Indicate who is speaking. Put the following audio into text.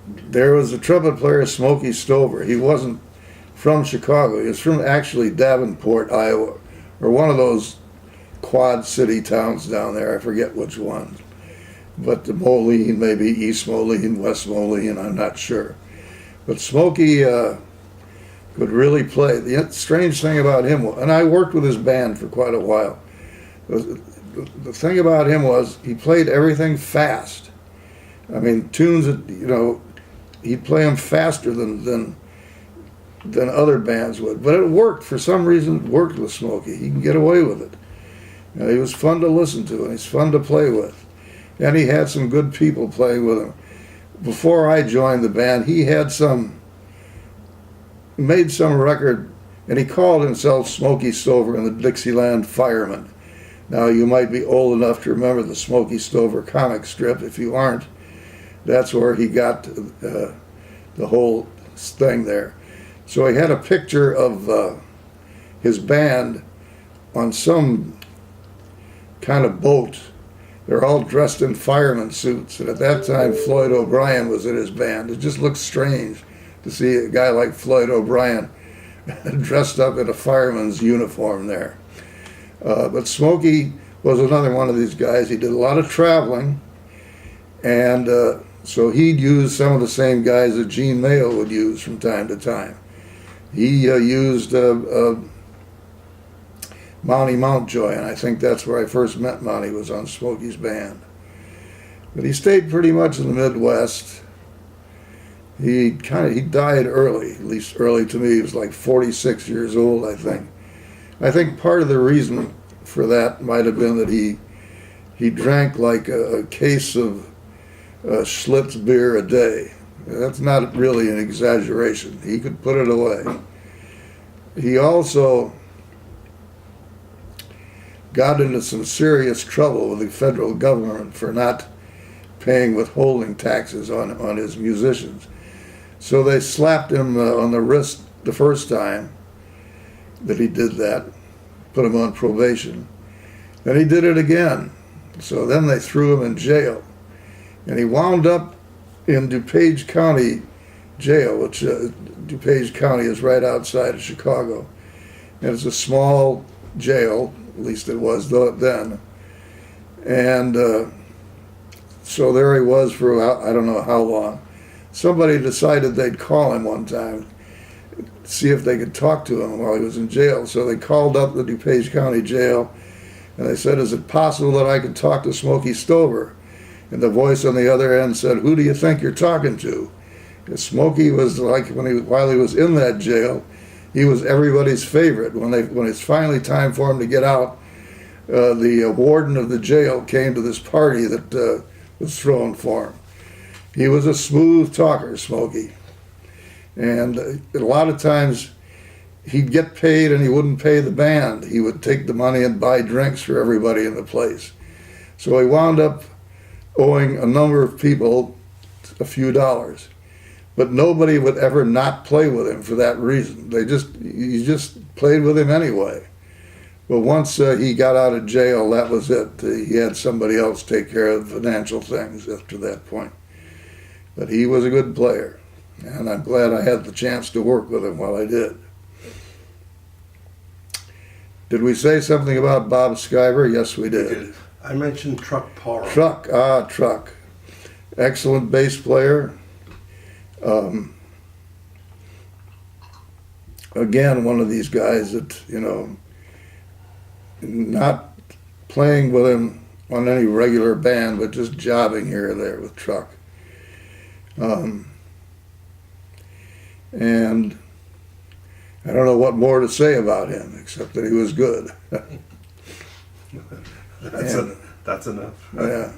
Speaker 1: there was a trumpet player, Smokey Stover. He wasn't from Chicago. He was from actually Davenport, Iowa, or one of those quad city towns down there. I forget which one. But the Moline, maybe East Moline, West Moline, I'm not sure. But Smokey could really play. The strange thing about him, and I worked with his band for quite a while, the thing about him was he played everything fast. I mean, tunes that, you know, he'd play them faster than other bands would. But it worked. For some reason, it worked with Smokey. He can get away with it. You know, he was fun to listen to, and he's fun to play with. And he had some good people playing with him. Before I joined the band, he had made some record, and he called himself Smokey Stover and the Dixieland Fireman. Now, you might be old enough to remember the Smokey Stover comic strip. If you aren't, that's where he got the whole thing there. So he had a picture of his band on some kind of boat. They're all dressed in fireman suits, and at that time Floyd O'Brien was in his band. It just looked strange to see a guy like Floyd O'Brien dressed up in a fireman's uniform there. But Smokey was another one of these guys. He did a lot of traveling, and so he'd use some of the same guys that Gene Mayo would use from time to time. He used Monty Mountjoy, and I think that's where I first met Monty, was on Smokey's band. But he stayed pretty much in the Midwest. He died early, at least early to me. He was like 46 years old, I think. I think part of the reason for that might have been that he drank like a case of Schlitz beer a day. That's not really an exaggeration. He could put it away. He also got into some serious trouble with the federal government for not paying withholding taxes on his musicians. So they slapped him on the wrist the first time that he did that, put him on probation. Then he did it again. So then they threw him in jail. And he wound up in DuPage County Jail, which DuPage County is right outside of Chicago. And it's a small jail, at least it was then. And so there he was for I don't know how long. Somebody decided they'd call him one time, see if they could talk to him while he was in jail. So they called up the DuPage County Jail, and they said, "Is it possible that I could talk to Smokey Stover?" And the voice on the other end said, "Who do you think you're talking to?" Because Smokey was like, while he was in that jail, he was everybody's favorite. When it's finally time for him to get out, the warden of the jail came to this party that was thrown for him. He was a smooth talker, Smokey. And a lot of times he'd get paid and he wouldn't pay the band. He would take the money and buy drinks for everybody in the place. So he wound up owing a number of people a few dollars. But nobody would ever not play with him for that reason. He just played with him anyway. But once he got out of jail, that was it. He had somebody else take care of financial things after that point. But he was a good player, and I'm glad I had the chance to work with him while I did. Did we say something about Bob Skyver? Yes, we did.
Speaker 2: I mentioned Truck Parham.
Speaker 1: Truck. Excellent bass player. Again, one of these guys that, not playing with him on any regular band, but just jobbing here or there with Truck. And I don't know what more to say about him, except that he was good.
Speaker 2: That's enough.
Speaker 1: Yeah.